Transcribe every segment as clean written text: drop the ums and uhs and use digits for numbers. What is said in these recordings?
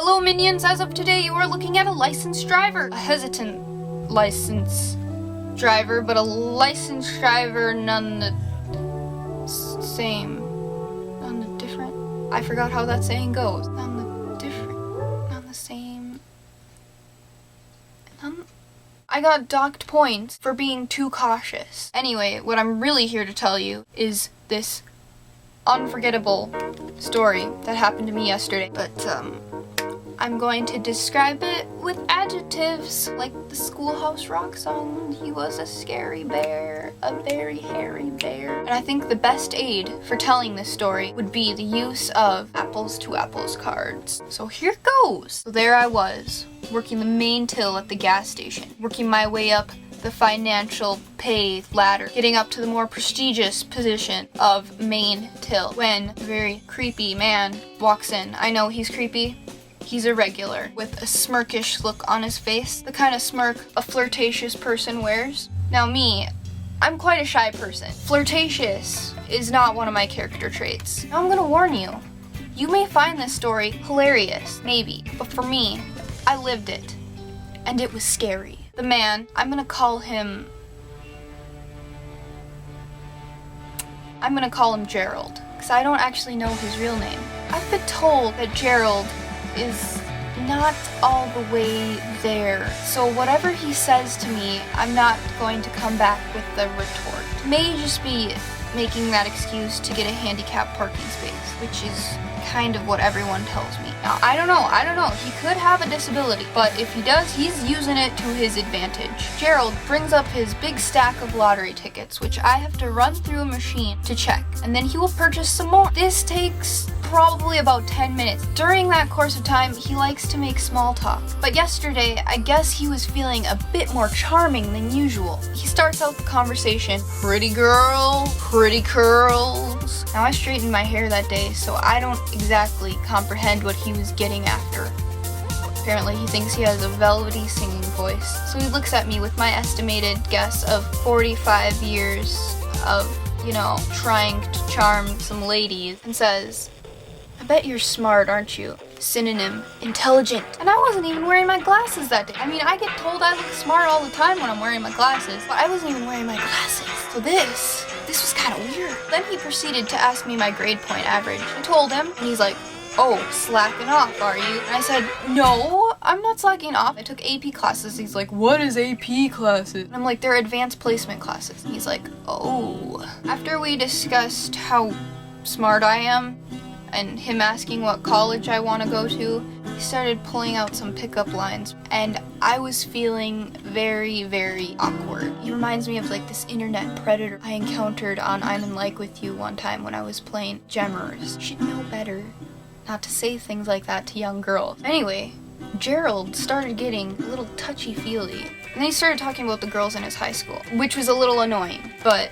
Hello minions, as of today you are looking at a licensed driver. A hesitant licensed driver, but a licensed driver none the same. None the different. I forgot how that saying goes. None the different. None the same. I got docked points for being too cautious. Anyway, what I'm really here to tell you is this unforgettable story that happened to me yesterday. But, I'm going to describe it with adjectives, like the Schoolhouse Rock song. He was a scary bear, a very hairy bear. And I think the best aid for telling this story would be the use of apples to apples cards. So here goes. So there I was, working the main till at the gas station, working my way up the financial pay ladder, getting up to the more prestigious position of main till, when a very creepy man walks in. I know he's creepy. He's a regular, with a smirkish look on his face, the kind of smirk a flirtatious person wears. Now me, I'm quite a shy person. Flirtatious is not one of my character traits. Now I'm gonna warn you, you may find this story hilarious, maybe, but for me, I lived it, and it was scary. The man, I'm gonna call him Gerald, because I don't actually know his real name. I've been told that Gerald is not all the way there. So whatever he says to me, I'm not going to come back with the retort. May just be making that excuse to get a handicapped parking space, which is kind of what everyone tells me. Now, I don't know. He could have a disability, but if he does, he's using it to his advantage. Gerald brings up his big stack of lottery tickets, which I have to run through a machine to check, and then he will purchase some more. This takes probably about 10 minutes. During that course of time, he likes to make small talk. But yesterday, I guess he was feeling a bit more charming than usual. He starts out the conversation, pretty girl, pretty curls. Now I straightened my hair that day, so I don't exactly comprehend what he was getting after. Apparently he thinks he has a velvety singing voice. So he looks at me with my estimated guess of 45 years of, trying to charm some ladies, and says, I bet you're smart, aren't you? Synonym, intelligent. And I wasn't even wearing my glasses that day. I mean, I get told I look smart all the time when I'm wearing my glasses, but I wasn't even wearing my glasses. So this was kind of weird. Then he proceeded to ask me my grade point average. I told him, and he's like, oh, slacking off, are you? And I said, no, I'm not slacking off. I took AP classes. He's like, what is AP classes? And I'm like, they're advanced placement classes. And he's like, oh. After we discussed how smart I am, and him asking what college I want to go to, he started pulling out some pickup lines, and I was feeling very, very awkward. He reminds me of like this internet predator I encountered on I'm in Like With You one time when I was playing Gemmers. You should know better not to say things like that to young girls. Anyway, Gerald started getting a little touchy-feely, and then he started talking about the girls in his high school, which was a little annoying, but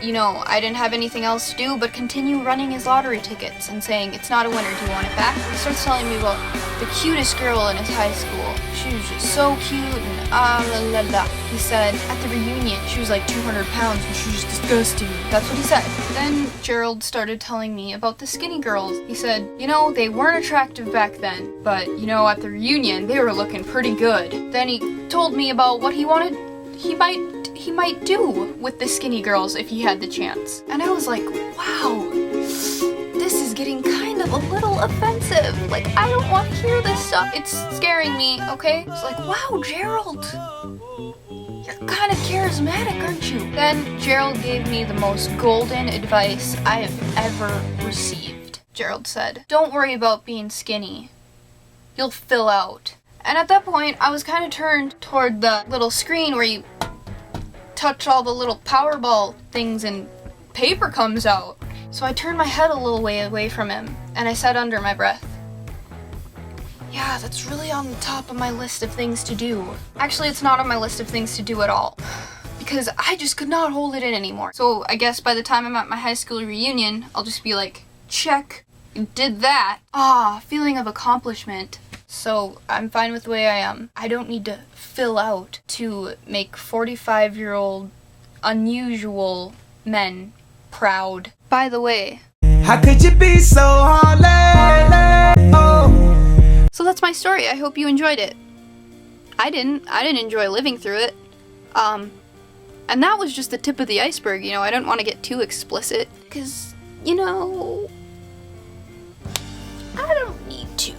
I didn't have anything else to do but continue running his lottery tickets and saying, it's not a winner, do you want it back? He starts telling me about the cutest girl in his high school. She was just so cute and la la la. He said, at the reunion, she was like 200 pounds and she was just disgusting. That's what he said. Then Gerald started telling me about the skinny girls. He said, they weren't attractive back then, but, at the reunion, they were looking pretty good. Then he told me about what he wanted, he might do with the skinny girls if he had the chance. And I was like, wow, this is getting kind of a little offensive. Like, I don't want to hear this stuff. It's scaring me, okay? It's like, wow, Gerald, you're kind of charismatic, aren't you? Then Gerald gave me the most golden advice I have ever received. Gerald said, don't worry about being skinny. You'll fill out. And at that point, I was kind of turned toward the little screen where you touch all the little Powerball things and paper comes out. So I turned my head a little way away from him, and I said under my breath, yeah, that's really on the top of my list of things to do. Actually, it's not on my list of things to do at all, because I just could not hold it in anymore. So I guess by the time I'm at my high school reunion, I'll just be like, check, you did that. Feeling of accomplishment. So I'm fine with the way I am. I don't need to fill out to make 45-year-old unusual men proud. By the way, how could you be so heartless? Oh. So that's my story. I hope you enjoyed it. I didn't enjoy living through it. And that was just the tip of the iceberg, you know. I didn't want to get too explicit, because, you know, I don't need to.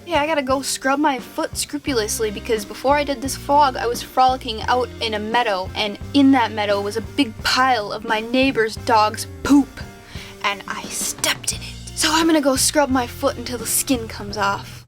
Yeah, I gotta go scrub my foot scrupulously, because before I did this vlog, I was frolicking out in a meadow, and in that meadow was a big pile of my neighbor's dog's poop, and I stepped in it. So I'm gonna go scrub my foot until the skin comes off.